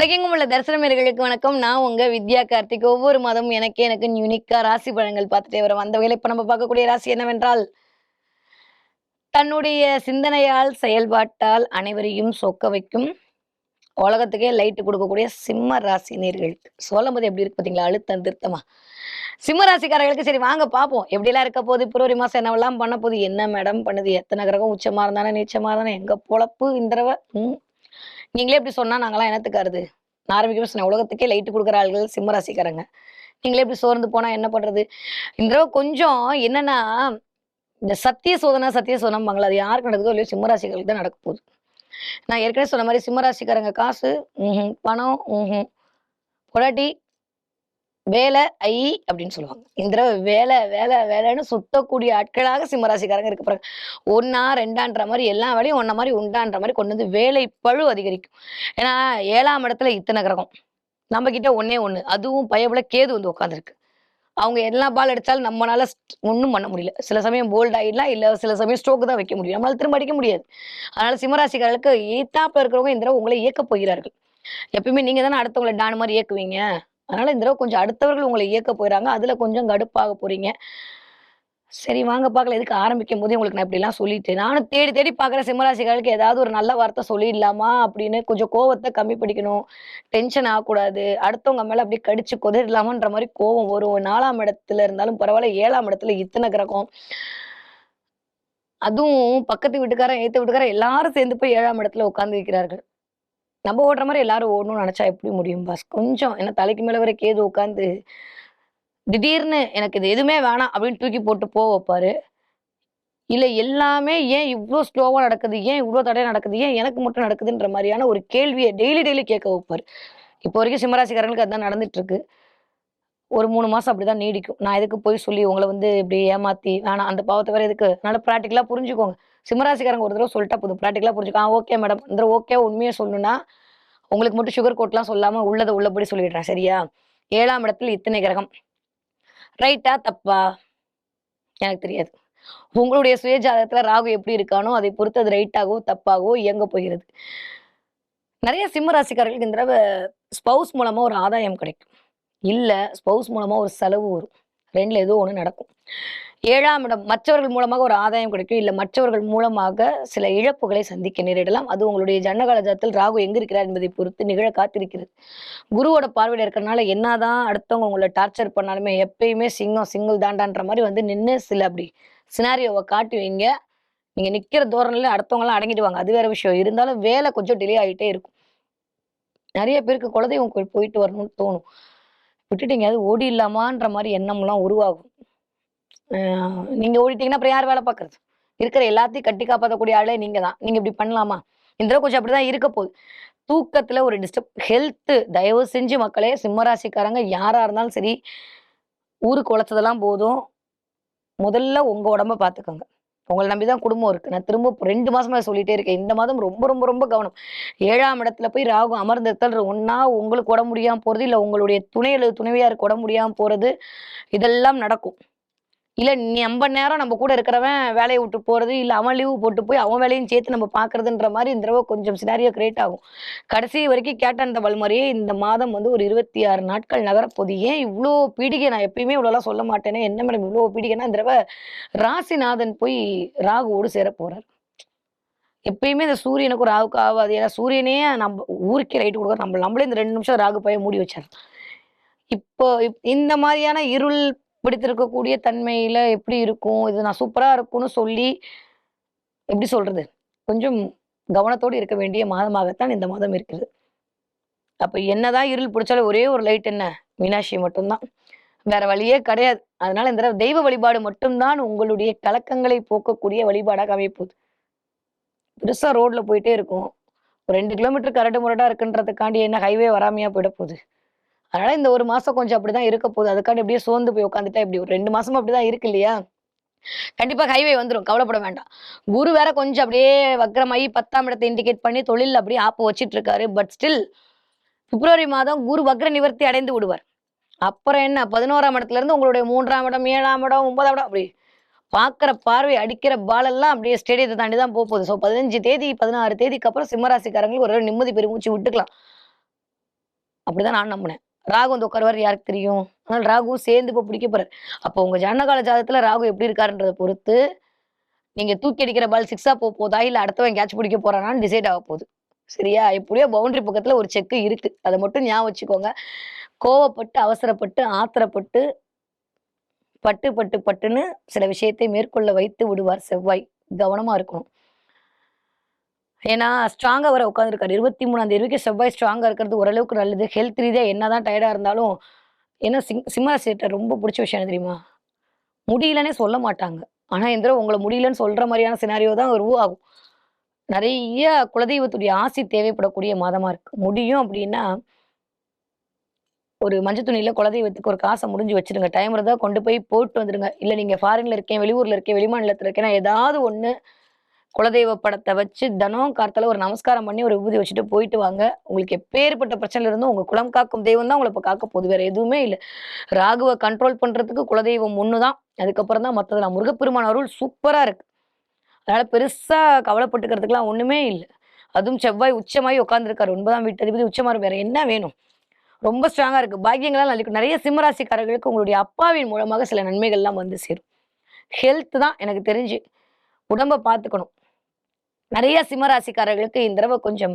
உலகெங்கும் உள்ள தரிசனமேர்களுக்கு வணக்கம். நான் உங்க வித்யா கார்த்திக். ஒவ்வொரு மாதமும் எனக்கு யூனிக்கா ராசி பலன்கள் பார்த்துட்டே வரோம். அந்த வகையில இப்ப நம்ம பார்க்கக்கூடிய ராசி என்னவென்றால், தன்னுடைய சிந்தனையால், செயல்பாட்டால் அனைவரையும் சொக்க வைக்கும். உலகத்துக்கே லைட் கொடுக்கக்கூடிய சிம்ம ராசி நேர்களுக்கு. சொல்லும்போது எப்படி இருக்கு பார்த்தீங்களா? அழுத்தம் திருத்தமா. சிம்ம ராசிக்காரர்களுக்கு சரி வாங்க பார்ப்போம். எப்படிலாம் இருக்க போகுது? பிப்ரவரி மாசம் என்னவெல்லாம் பண்ண போகுது? என்ன மேடம் பண்ணுது? எத்தனை கிரகம் உச்சமா இருந்தானே, நீச்சமா இருந்தானே, எங்க பொழப்பு இந்த தடவ? நீங்களே இப்படி சொன்னா நாங்கலாம் என்னத்துக்காருது? நான் ஆரம்பிக்கவே சொன்னேன். உலகத்துக்கே லைட் குடுக்குற ஆள்கள் சிம்ம ராசிக்காரங்க. நீங்களே இப்படி சோர்ந்து போனா என்ன பண்றது? இந்த தடவ கொஞ்சம் என்னன்னா, இந்த சத்திய சோதனைம்பாங்கல்ல, அது யாருக்கு நடக்குதோ இல்லையோ சிம்ம ராசிகளுக்கு தான் நடக்க போகுது. நான் ஏற்கனவே சொன்ன மாரி சிம்ம ராசிக்காரங்க காசு, பணம், பொண்டாட்டி, வேலை, அப்படின்னு சொல்லுவாங்க. இந்த தடவ வேலைன்னு சுத்தக்கூடிய ஆட்களாக சிம்ம ராசிக்காரங்க இருக்க போறாங்க. 1 2ன்ற மாரி எல்லா வேலையும் ஒன்ன மாரி உண்டான்ற மாரி கொண்டு வந்து வேலை பளு அதிகரிக்கும். ஏன்னா 7ஆம் இடத்துல இத்தன கிரகம். நம்ம கிட்ட ஒண்ணே ஒண்ணு. அதுவும் பயபுல கேது வந்து உட்கார்ந்திருக்கு. அவங்க எல்லா பால் அடிச்சாலும் நம்மனால ஒண்ணும் பண்ண முடியல. சில சமயம் போல்ட் ஆயிடலாம். இல்ல சில சமயம் ஸ்ட்ரோக் தான் வைக்க முடியும். நம்மளால திரும்ப அடிக்க முடியாது. அதனால சிம்மராசிக்காரர்களுக்கு எய்த்தாப்ல இருக்கிறவங்க இந்த தடவ உங்களை இயக்கப் போகிறார்கள். எப்பயுமே நீங்க தானே அடுத்தவங்கள டான் மாரி இயக்குவீங்க. அதனால இந்த தடவ கொஞ்சம் அடுத்தவர்கள் உங்களை இயக்கப் போயிறாங்க. அதுல கொஞ்சம் கடுப்பாக போறீங்க. சரி வாங்க பார்க்கலாம். எதுக்கு ஆரம்பிக்கும்போதே உங்களுக்கு நான் இப்படிலாம் சொல்லிட்டு, நானும் தேடி தேடி பார்க்குறேன் சிம்மராசிக்காரர்களுக்கு ஏதாவது ஒரு நல்ல வார்த்தை சொல்லிடலாமா அப்படின்னு கொஞ்சம் கோவத்த கம்மி பண்ணிக்கணும். டென்ஷன் ஆகக்கூடாது. அடுத்தவங்க மேல அப்படியே கடிச்சு கொதறலாமான்ற மாரி கோவம் வரும். 4ஆம் இடத்துல இருந்தாலும் பரவால்ல, 7ஆம் இடத்துல இத்தன கிரகம். அதுவும் பக்கத்து வீட்டுக்காரன், எதித்த வீட்டுக்காரன் எல்லாரும் சேர்ந்து போய் 7ஆம் இடத்துல உட்கார்ந்து இருக்கிறார்கள். நம்ம ஓடுற மாரி எல்லாரும் ஓடணும்னு நெனச்சா எப்படி முடியும் பாஸ்? கொஞ்சம் ஏன்னா தலைக்கு மேல வேற கேது உட்கார்ந்து, திடீர்னு எனக்கு இது எதுவுமே வேணாம் அப்படின்னு தூக்கி போட்டு வைப்பாரு. இல்ல எல்லாமே ஏன் இவ்ளோ ஸ்லோவா நடக்குது? ஏன் இவ்ளோ தடையா நடக்குது? ஏன் எனக்கு மட்டும் நடக்குதுன்ற மாரியான ஒரு கேள்விய டெய்லி கேட்க வைப்பாரு. இப்போ வரைக்கும் சிம்மராசிக்காரங்களுக்கு அதான் நடந்துட்டு இருக்கு. ஒரு 3 மாசம் அப்படிதான் நீடிக்கும். நான் எதுக்கு போய் சொல்லி உங்கள வந்து இப்படி ஏமாத்தி வேணாம் அந்த பாவத்த வேற எதுக்கு? அதனால பிராக்டிகலா புரிஞ்சுக்கோங்க. சிம்மராசிக்காரங்க ஒரு தடவ சொல்லிட்டா போதும். பிராக்டிகலா புரிஞ்சுக்கோ. Okay madam. இந்த தடவ ஓகே உண்மைய சொல்லணும்னா, உங்களுக்கு மட்டும் சுகர் கோட்லாம் சொல்லாம உள்ளத உள்ளபடி சொல்லிடுறேன். சரியா? 7ஆம் இடத்தில் இத்தனை கிரகம். ரைட்டா? தப்பா? எனக்கு தெரியாது. உங்களுடைய சுய ஜாதகத்துல ராகு எப்படி இருக்கானோ, அதை பொறுத்து அது ரைட்டாகவோ, தப்பாகவோ இயங்க போகிறது. நெறைய சிம்ம ராசிக்காரர்களுக்கு இந்த தடவ ஸ்பவுஸ் மூலமா ஒரு ஆதாயம் கிடைக்கும். இல்ல ஸ்பவுஸ் மூலமா ஒரு செலவு வரும். 2ல ஏதோ ஒண்ணு நடக்கும். 7ஆம் இடம் மற்றவர்கள் மூலமாக ஒரு ஆதாயம் கிடைக்கும். இல்ல மற்றவர்கள் மூலமாக சில இழப்புகளை சந்திக்க நேரிடலாம். அது உங்களுடைய ஜனகால ஜாதகத்தில் ராகு எங்க இருக்கிறார் என்பதை பொறுத்து நிகழ காத்திருக்கிறது. குருவோட பார்வையில இருக்கிறனால என்னதான் அடுத்தவங்க உங்கள டார்ச்சர் பண்ணாலுமே எப்பயுமே சிங்கம் சிங்கிள் தாண்டான்ற மாரி வந்து நின்னு சில அப்படி சினாரியோவ காட்டுவீங்க. நீங்க நிக்கிற தோரணையில அடுத்தவங்கலாம் அடங்கிடுவாங்க. அது வேற விஷயம். இருந்தாலும் வேலை கொஞ்சம் டிலே ஆயிட்டே இருக்கும். நெறைய பேருக்கு குலதெய்வம் கோயில் போயிட்டு வரணும்னு தோணும். விட்டுட்டு எங்கேயாவது ஓடிடலாமான்ற மாரி எண்ணம்லாம் உருவாகும். அ நீங்க ஓடிட்டீங்கன்னா அப்புறம் யார் வேல பார்க்கறது? இருக்கிற எல்லாத்தையும் கட்டி காப்பாத்தக்கூடிய ஆளே நீங்க தான். நீங்க இப்படி பண்ணலாமா? இந்த தடவ கொஞ்சம் அப்படிதான் இருக்க போகுது. தூக்கத்துல ஒரு தயவு செஞ்சு மக்களே சிம்ம ராசிக்காரங்க யாரா இருந்தாலும் சரி, ஊருக்கு உழைச்சதெல்லாம் போதும். முதல்ல உங்க உடம்ப பார்த்துக்கோங்க. உங்கள நம்பி தான் குடும்பம் இருக்கு. நான் திரும்ப 2 மாசமா சொல்லிட்டே இருக்கேன். இந்த மாதம் ரொம்ப கவனம். 7ஆம் இடத்துல போய் ராகு அமர்ந்திருத்தல் ஒண்ணா உங்களுக்கு உடம்பு முடியாம போறது, இல்ல உங்களுடைய துணை அல்லது துணைவியாருக்கு உடம்பு முடியாம போறது, இதெல்லாம் நடக்கும். இல்ல நம்ப நேரம் நம்ம கூட இருக்கிறவன் வேலைய விட்டு போறது, இல்ல அவன் லீவு போட்டு போய் அவன் வேலையும் சேர்த்து நம்ம பார்க்கறதுன்ற மாரி இந்த தடவ கொஞ்சம் சினாரியோ கிரியேட் ஆகும். கடைசி வரைக்கும் கேட்ட அந்த மாரியே இந்த மாதம் வந்து ஒரு 26 நாட்கள் நகரப்போகுது. ஏன் இவ்ளோ பீடிகை? நான் எப்பயுமே இவ்வளோலாம் சொல்ல மாட்டேனே. என்ன மேடம் இவ்ளோ பீடிகைன்னா, இந்த தடவ ராசிநாதன் போய் ராகுவோடு சேரப் போறார். எப்பயுமே இந்த சூரியனுக்கும் ராகுக்கும் ஆவாது. ஏன்னா சூரியனே ஊருக்கே லைட் குடுக்குறார். நம்மளே இந்த 2 நிமிஷம் ராகு பைய மூடி வச்சிடலாம். இப்போ இந்த மாரியான இருள் பிடித்திருக்கக்கூடிய தன்மையில எப்படி இருக்கும்? இது நான் சூப்பரா இருக்கும்னு சொல்லி எப்படி சொல்றது? கொஞ்சம் கவனத்தோடு இருக்க வேண்டிய மாதமாகத்தான் இந்த மாதம் இருக்கிறது. அப்ப என்னதான் இருள் பிடிச்சாலும் ஒரே ஒரு லைட் என்ன? மீனாட்சி மட்டும் தான். வேற வழியே கிடையாது. அதனால இந்த தடவ தெய்வ வழிபாடு மட்டும் தான் உங்களுடைய கலக்கங்களை போக்கக்கூடிய வழிபாடாக அமையப்போகுது. பெருசா ரோட்ல போயிட்டே இருக்கும். ஒரு 2 கிலோமீட்டர் கரடு முரடா இருக்குன்றதுக்காண்டி என்ன ஹைவே வராமையா போயிட போகுது? அதனால இந்த 1 மாசம் கொஞ்சம் அப்படிதான் இருக்க போகுது. அதுக்காண்டி அப்படியே சோர்ந்து போய் உட்காந்துட்டா எப்படி? ஒரு 2 மாசமா அப்படிதான் இருக்கு இல்லையா? கண்டிப்பா ஹைவே வந்துரும். கவலைப்பட வேண்டாம். குரு வேற கொஞ்சம் அப்படியே வக்ரமாயி 10ஆம் இடத்த இண்டிகேட் பண்ணி தொழில்ல அப்படியே ஆப்பு வச்சுட்டு இருக்காரு. பட் ஸ்டில் பிப்ரவரி மாதம் குரு வக்ர நிவர்த்தி அடைந்து விடுவார். அப்புறம் என்ன 11ஆம் இடத்துல இருந்து உங்களுடைய 3ஆம் இடம், 7ஆம் இடம், 9ஆம் இடம் அப்படி பார்க்குற பார்வை அடிக்கிற பால் எல்லாம் அப்படியே ஸ்டேடியத்த தாண்டி தான் போகுது. ஸோ 15 தேதி, 16 தேதிக்கு அப்புறம் சிம்ம ராசிக்காரங்களுக்கு ஒரு நிம்மதி பெருமூச்சு விட்டுக்கலாம். அப்படிதான் நான் நம்பினேன். ராகு வந்து உட்காருவாரு யாருக்கு தெரியும்? அதனால ராகுவும் சேர்ந்து இப்ப பிடிக்க போறாரு. அப்போ உங்க ஜனனகால ஜாதகத்துல ராகு எப்படி இருக்காருன்றத பொறுத்து, நீங்க தூக்கி அடிக்கிற பால் 6ஆ போதா, இல்ல அடுத்தவன் கேட்ச் பிடிக்க போறானான்னு டிசைட் ஆக போகுது. சரியா? எப்படியோ பவுண்டரி பக்கத்துல ஒரு செக் இருக்கு. அத மட்டும் ஞாபகம் வச்சுக்கோங்க. கோவப்பட்டு, அவசரப்பட்டு, ஆத்திரப்பட்டு, பட்டுன்னு சில விஷயத்தை மேற்கொள்ள வைத்து விடுவார் செவ்வாய். கவனமா இருக்கணும். ஏன்னா, ஸ்ட்ராங்கா வேற உட்கார்ந்திருக்காரு. 23ஆம் தேதி வரைக்கும் செவ்வாய் ஸ்ட்ராங்கா இருக்கிறது ஓரளவுக்கு நல்லது. ஹெல்த் ரீதியா என்னதான் டயர்டா இருந்தாலும், ஏன்னா சிம்ம ராசிட்ட ரொம்ப புடிச்ச விஷயம் என்ன தெரியுமா? முடியலன்னே சொல்ல மாட்டாங்க. ஆனா, இந்த தடவ உங்கள முடியலன்னு சொல்ற மாரியான சினாரியோ தான் உருவாகும். நெறைய குலதெய்வத்துடைய ஆசி தேவைப்படக்கூடிய மாதமா இருக்கு. முடியும் அப்டின்னா, ஒரு மஞ்ச துணியில குலதெய்வத்துக்கு ஒரு காச முடிஞ்சு வச்சுருங்க. டைம் இருந்தா கொண்டு போய் போட்டு வந்துருங்க. இல்ல நீங்க ஃபாரின்ல இருக்கேன், வெளியூர்ல இருக்கேன், வெளிமாநிலத்தில இருக்கேன்னா, ஏதாவது ஒண்ணு குலதெய்வ படத்த வச்சு தினம் கார்த்தால ஒரு நமஸ்காரம் பண்ணி, ஒரு விபூதி வச்சுட்டு போயிட்டு வாங்க. உங்களுக்கு எப்பேர்ப்பட்ட பிரச்சனையில இருந்தும் உங்க குலம் காக்கும் தெய்வம் தான் உங்கள இப்ப காக்க போகுது. வேற எதுவுமே இல்ல. ராகுவ கண்ட்ரோல் பண்றதுக்கு குலதெய்வம் ஒண்ணு தான். அதுக்கப்புறம் தான் மத்ததெல்லாம். முருகப்பெருமான் அருள் சூப்பரா இருக்கு. அதனால பெருசா கவலைப்பட்டுக்கிறதுக்குலாம் ஒண்ணுமே இல்ல. அதுவும் செவ்வாய் உச்சமாயி உட்கார்ந்திருக்காரு. 9ஆம் வீட்டு அதிபதி உச்சமாரு வேற என்ன வேணும்? ரொம்ப ஸ்ட்ராங்கா இருக்கு. பாக்கியங்கள்லாம் அளிக்கும். நெறைய சிம்ம ராசிக்காரர்களுக்கு உங்களுடைய அப்பாவின் மூலமாக சில நன்மைகள்லாம் வந்து சேரும். ஹெல்த் தான் எனக்கு தெரிஞ்சு. உடம்ப பார்த்துக்கணும். நெறைய சிம்ம ராசிக்காரர்களுக்கு இந்த தடவ கொஞ்சம்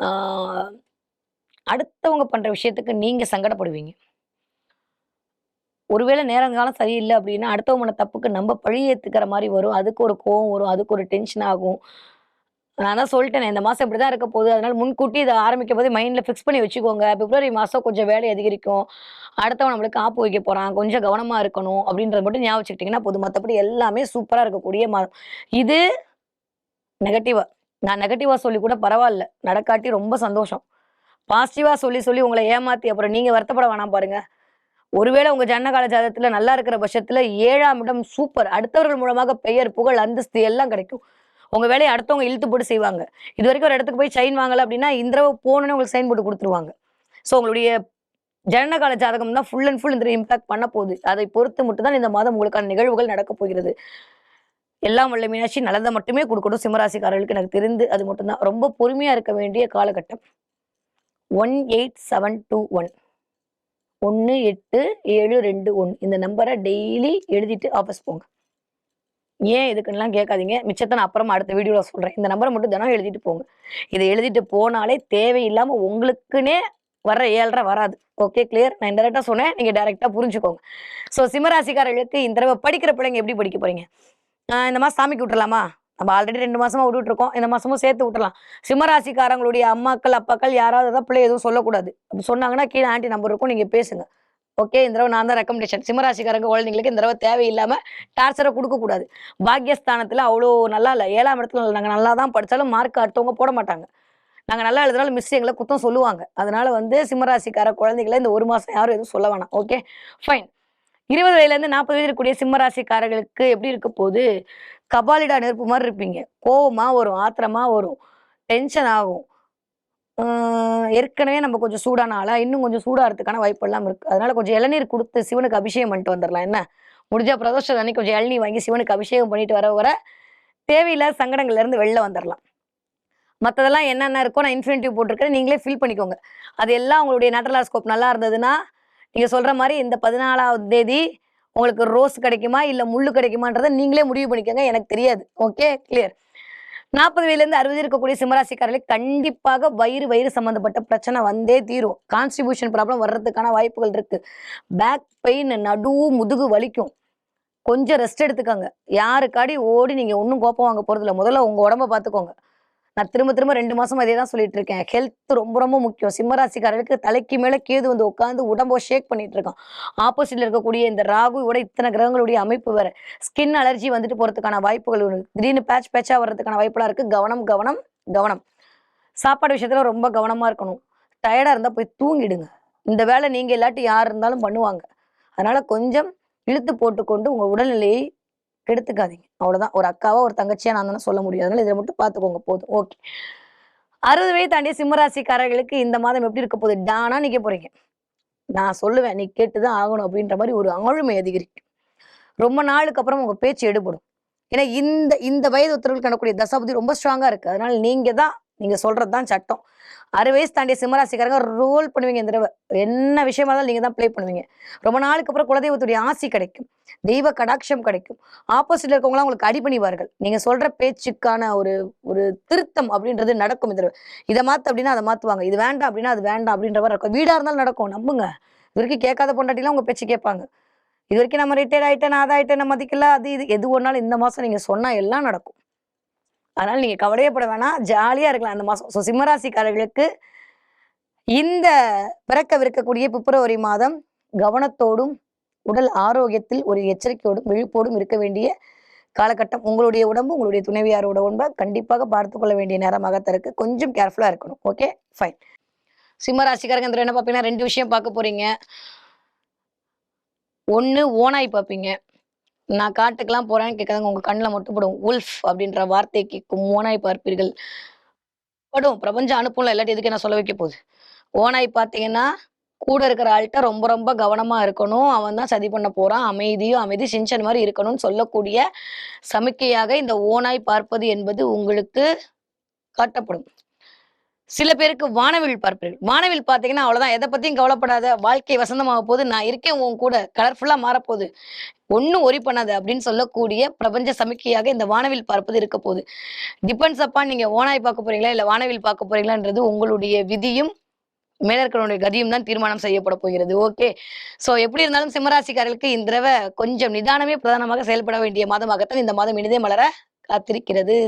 ஆ அடுத்தவங்க பண்ற விஷயத்துக்கு நீங்க சங்கடப்படுவீங்க. ஒருவேளை நேரங்காலம் சரியில்ல அப்டின்னா, அடுத்தவங்க பண்ண தப்புக்கு நம்ம பழி ஏத்துக்கிற மாரி வரும். அதுக்கு ஒரு கோவம் வரும். அதுக்கு ஒரு டென்ஷன் ஆகும். நான் தான் சொல்ட்டேனே, இந்த மாசம் இப்படிதான் இருக்க போகுது. அதனால முன்கூட்டி இத ஆரம்பிக்கும்போதே மைண்ட்ல ஃபிக்ஸ் பண்ணி வச்சுக்கோங்க. பிப்ரவரி மாசம் கொஞ்சம் வேலை அதிகரிக்கும். அடுத்தவன் நம்மளுக்கு ஆப்பு வைக்க போறான். கொஞ்சம் கவனமா இருக்கணும். அப்படின்றத மட்டும் ஞாபகம் வச்சுக்கிட்டீங்கன்னா போதும். மத்தபடி எல்லாமே சூப்பரா இருக்கக்கூடிய மாதம். இது நெகட்டிவா. நான் நெகட்டிவா சொல்லி கூட பரவால்ல. நடக்காட்டி ரொம்ப சந்தோஷம். பாசிட்டிவா சொல்லி, சொல்லி உங்கள ஏமாத்தி அப்புறம் நீங்க வருத்தப்பட வேணாம் பாருங்க. ஒருவேளை உங்க ஜனனகால ஜாதகத்துல நல்லா இருக்கிற பட்சத்துல 7ஆம் இடம் சூப்பர். அடுத்தவர்கள் மூலமாக பெயர், புகழ், அந்தஸ்து எல்லாம் கிடைக்கும். உங்க வேலைய அடுத்தவங்க இழுத்து போட்டு செய்வாங்க. இதுவரைக்கும் ஒரு இடத்துக்கு போய் செயின் வாங்கல அப்டின்னா, இந்த தடவ போனோனே உங்களுக்கு சைன் போட்டு குடுத்துருவாங்க. ஸோ உங்களுடைய ஜனனகால ஜாதகம் தான் ஃபுல் அண்ட் ஃபுல் இந்த இம்பாக்ட் பண்ண போகுது. அதை பொறுத்து மட்டும் தான் இந்த மாதம் உங்களுக்கான நிகழ்வுகள் நடக்கப் போகிறது. எல்லாம் வல்ல மீனாட்சி நல்லத மட்டுமே குடுக்கட்டும் சிம்மராசிக்காரர்களுக்கு எனக்கு தெரிந்து அது மட்டும் தான். ரொம்ப பொறுமையா இருக்க வேண்டிய காலகட்டம். 18721 18721 இந்த நம்பர டெய்லி எழுதிட்டு ஆஃபீஸ் போங்க. ஏன் எதுக்குன்னுலாம் கேட்காதீங்க. மிச்சத்த நான் அப்புறமா அடுத்த வீடியோல சொல்றேன். இந்த நம்பர மட்டும் தினம் எழுதிட்டு போங்க. இத எழுதிட்டு போனாலே தேவையில்லாம உங்களுக்குன்னே வர்ற 7:30 வராது. Okay clear. நான் இன்டைரக்ட்டா சொன்னேன். நீங்க டைரக்ட்டா புரிஞ்சுக்கோங்க. ஸோ சிம்மராசிக்காரர்களுக்கு இந்த தடவ படிக்கிற பிள்ளைங்க எப்படி படிக்க போறீங்க? இந்த மாசம் சாமிக்கு விட்டுறலாமா? நம்ம ஆல்ரெடி 2 மாசமா விட்டுட்டு இருக்கோம். இந்த மாசமும் சேர்த்து விட்டுறலாம். சிம்மராசிக்காரங்களுடைய அம்மாக்கள், அப்பாக்கள் யாராவது ஏதாவது பிள்ளை எதுவும் சொல்லக்கூடாது. அப்படி சொன்னாங்கன்னா கீழ ஆன்டி நம்பர் இருக்கும். நீங்க பேசுங்க. ஓகே. இந்த தடவ நான் தான் ரெக்கமெண்டேஷன். சிம்மராசிக்காரங்க குழந்தைங்களுக்கு இந்த தடவ தேவையில்லாம டார்ச்சர குடுக்கக்கூடாது. பாக்கியஸ்தானத்துல அவ்ளோ நல்லா இல்ல. 7ஆம் இடத்துல நாங்க நல்லா தான் படிச்சாலும் மார்க் அடுத்தவங்க போட மாட்டாங்க. நாங்க நல்லா எழுதுனாலும் மிஸ் எங்கள குத்தம் சொல்லுவாங்க. அதனால வந்து சிம்மராசிக்கார குழந்தைகள இந்த 1 மாசம் யாரும் எதுவும் சொல்ல வேணாம். ஓகே. ஃபைன். 20 வயதிலேருந்து 40 வயது இருக்கக்கூடிய சிம்மராசிக்காரர்களுக்கு எப்படி இருக்க போது? கபாலிடா நெருப்பு மாரி இருப்பீங்க. கோவமா வரும், ஆத்திரமா வரும், டென்ஷன் ஆகும். ஆ ஏற்கனவே நம்ம கொஞ்சம் சூடான ஆளா, இன்னும் கொஞ்சம் சூடாறதுக்கான வாய்ப்பெல்லாம் இருக்கு. அதனால கொஞ்சம் இளநீர் குடுத்து சிவனுக்கு அபிஷேகம் பண்ணிட்டு வந்துரலாம் என்ன? முடிஞ்சா பிரதோஷம் அன்னைக்கு கொஞ்சம் இளநீர் வாங்கி சிவனுக்கு அபிஷேகம் பண்ணிட்டு வர தேவையில்லாத சங்கடங்கள்ல இருந்து வெளில வந்துரலாம். மத்ததெல்லாம் என்னென்ன இருக்கோ நான் இன்ஃபினிட்டிவ் போட்டிருக்கேன். நீங்களே ஃபில் பண்ணிக்கோங்க. அது எல்லாம் உங்களுடைய நட்ரலாஸ்கோப் நல்லா இருந்ததுன்னா, நீங்க சொல்ற மாரி இந்த 14வது தேதி உங்களுக்கு ரோஸ் கிடைக்குமா? இல்ல முள்ளு கிடைக்குமான்றத நீங்களே முடிவு பண்ணிக்கங்க. எனக்கு தெரியாது. Okay clear. 40 வயதிலேருந்து 60 இருக்கக்கூடிய சிம்மராசிக்காரர்களுக்கு கண்டிப்பாக வயிறு சம்மந்தப்பட்ட பிரச்சனை வந்தே தீரும். கான்ஸ்டிபியூஷன் ப்ராப்ளம் வர்றதுக்கான வாய்ப்புகள் இருக்கு. பேக் பெயின், நடுவு, முதுகு வலிக்கும். கொஞ்சம் ரெஸ்ட் எடுத்துக்கங்க. யாருக்காடி ஓடி நீங்க ஒண்ணும் கோப்பம் வாங்க போறதில்ல. முதல்ல உங்க உடம்ப பார்த்துக்கோங்க. நான் திரும்ப திரும்ப 2 மாசமா இதே தான் சொல்லிட்டு இருக்கேன். ஹெல்த் ரொம்ப ரொம்ப முக்கியம். சிம்மராசிக்காரர்களுக்கு தலைக்கு மேல கேது வந்து உட்கார்ந்து உடம்ப ஷேக் பண்ணிட்டு இருக்கான். ஆப்போசிட்ல இருக்கக்கூடிய இந்த ராகுவோட இத்தனை கிரகங்களுடைய அமைப்பு வேற. ஸ்கின் அலர்ஜி வந்துட்டு போறதுக்கான வாய்ப்புகள் இருக்கு. திடீர்னு பேட்சா வர்றதுக்கான வாய்ப்புலாம் இருக்கு. கவனம், கவனம், கவனம். சாப்பாடு விஷயத்துல ரொம்ப கவனமா இருக்கணும். டயர்டா இருந்தா போய் தூங்கிடுங்க. இந்த வேலை நீங்க இல்லாட்டி யார் இருந்தாலும் பண்ணுவாங்க. அதனால கொஞ்சம் இழுத்து போட்டுக்கொண்டு உங்க உடல்நிலையை கெடுத்துக்காதீங்க. அவ்வளவுதான். ஒரு அக்காவா, ஒரு தங்கச்சியா நான் தானே சொல்ல முடியும். அதனால இத மட்டும் பார்த்துக்கோங்க போதும். ஓகே. 60 வயது தாண்டிய சிம்மராசிக்காரர்களுக்கு இந்த மாதம் எப்படி இருக்க போகுது? டானா நிக்க போறீங்க. நான் சொல்லுவேன். நீ கேட்டு தான் ஆகணும் அப்படின்ற மாரி ஒரு ஆளுமை அதிகரிக்கும். ரொம்ப நாளுக்கு அப்புறம் உங்க பேச்சு எடுபடும். ஏன்னா இந்த இந்த வயது ஒருத்தர்களுக்கு நடக்கக்கூடிய தசாபுத்தி ரொம்ப ஸ்ட்ராங்கா இருக்கு. அதனால நீங்க சொல்றது தான் சட்டம். வயசு தாண்டிய சிம்மராசிக்காரங்க ரோல் பண்ணுவீங்க இந்த தடவை. என்ன விஷயமா இருந்தாலும் நீங்க தான் ப்ளே பண்ணுவீங்க. ரொம்ப நாளுக்கு அப்புறம் குலதெய்வத்துடைய ஆசி கிடைக்கும். தெய்வ கடாட்சம் கிடைக்கும். ஆப்போசிட்ல இருக்கவங்கலாம் உங்களுக்கு அடிபணிவார்கள். நீங்க சொல்ற பேச்சுக்கான ஒரு ஒரு திருத்தம் அப்படின்றது நடக்கும் இந்த தடவை. இத மாத்து அப்படின்னா அத மாத்துவாங்க. இது வேண்டாம் அப்படின்னா அது வேண்டாம் அப்படின்ற மாரி இருக்கும். வீடா இருந்தாலும் நடக்கும். நம்புங்க. இதுவரைக்கும் கேட்காத பொண்டாட்டிலாம் உங்க பேச்சு கேட்பாங்க. இதுவரைக்கும் நம்ம ரிட்டயர்ட் ஆயிட்டேன், நான் அதாயிட்டேன், நான் மதிக்கல, அது இது எது ஒண்ணாலும் இந்த மாசம் நீங்க சொன்னா எல்லாம் நடக்கும். அதனால நீங்க கவலையே பட வேணாம். ஜாலியா இருக்கலாம் அந்த மாசம். சிம்மராசிக்காரர்களுக்கு இந்த பிறக்கவிருக்கக்கூடிய பிப்ரவரி மாதம் கவனத்தோடும், உடல் ஆரோக்கியத்தில் ஒரு எச்சரிக்கையோடும், விழிப்போடும் இருக்க வேண்டிய காலகட்டம். உங்களுடைய உடம்பு, உங்களுடைய துணைவியாரோட உடம்ப கண்டிப்பாக பார்த்துக் கொள்ள வேண்டிய நேரமாக இருக்கு. கொஞ்சம் கேர்ஃபுல்லா இருக்கணும். Okay, fine. சிம்ம ராசிக்காரங்க இந்த என்ன பார்ப்பீங்கன்னா 2 விஷயம் பார்க்க போறீங்க. 1 ஓநாய் பார்ப்பீங்க. நான் காட்டுக்கெல்லாம் போறேன்னு கேட்காதவங்க உங்க கண்ல மட்டும் படும். வுல்ஃப் அப்படின்ற வார்த்தை கேட்கும். ஓநாய் பார்ப்பீர்கள். படும். பிரபஞ்சம் அனுப்பும்ல. இல்லாட்டி எதுக்கு என்ன சொல்ல வைக்க போகுது? ஓநாய் பார்த்தீங்கன்னா, கூட இருக்கிற ஆள்ட்ட ரொம்ப ரொம்ப கவனமா இருக்கணும். அவன் தான் சதி பண்ண போறான். அமைதியும் அமைதி சின்சன் மாரி இருக்கணும்னு சொல்லக்கூடிய சமிக்கையாக இந்த ஓநாய் பார்ப்பது என்பது உங்களுக்கு காட்டப்படும். சில பேருக்கு வானவில் பார்ப்பீர்கள். வானவில் பார்த்தீங்கன்னா, அவ்வளோதான். எத பத்தியும் கவலைப்படாத. வாழ்க்கை வசந்தமாக போகுது. நான் இருக்கேன் உன் கூட. கலர்ஃபுல்லா மாறப்போகுது. ஒண்ணும் ஒரி பண்ணாத அப்படின்னு சொல்லக்கூடிய பிரபஞ்ச சமிக்கையாக இந்த வானவில் பார்ப்பது இருக்க போகுது. டிபெண்ட்ஸ் அப்பான் நீங்க ஓநாய் பார்க்க போறீங்களா? இல்ல வானவில் பார்க்க போறீங்களான்றது உங்களுடைய விதியும், மேல இருக்கிறவனுடைய கதியும் தான் தீர்மானம் செய்யப்பட போகிறது. ஓகே. சோ எப்படி இருந்தாலும் சிம்மராசிக்காரர்களுக்கு இந்த தடவ கொஞ்சம் நிதானமே பிரதானமாக செயல்பட வேண்டிய மாதமாகத்தான் இந்த மாதம் இனிதே மலர காத்திருக்கிறது.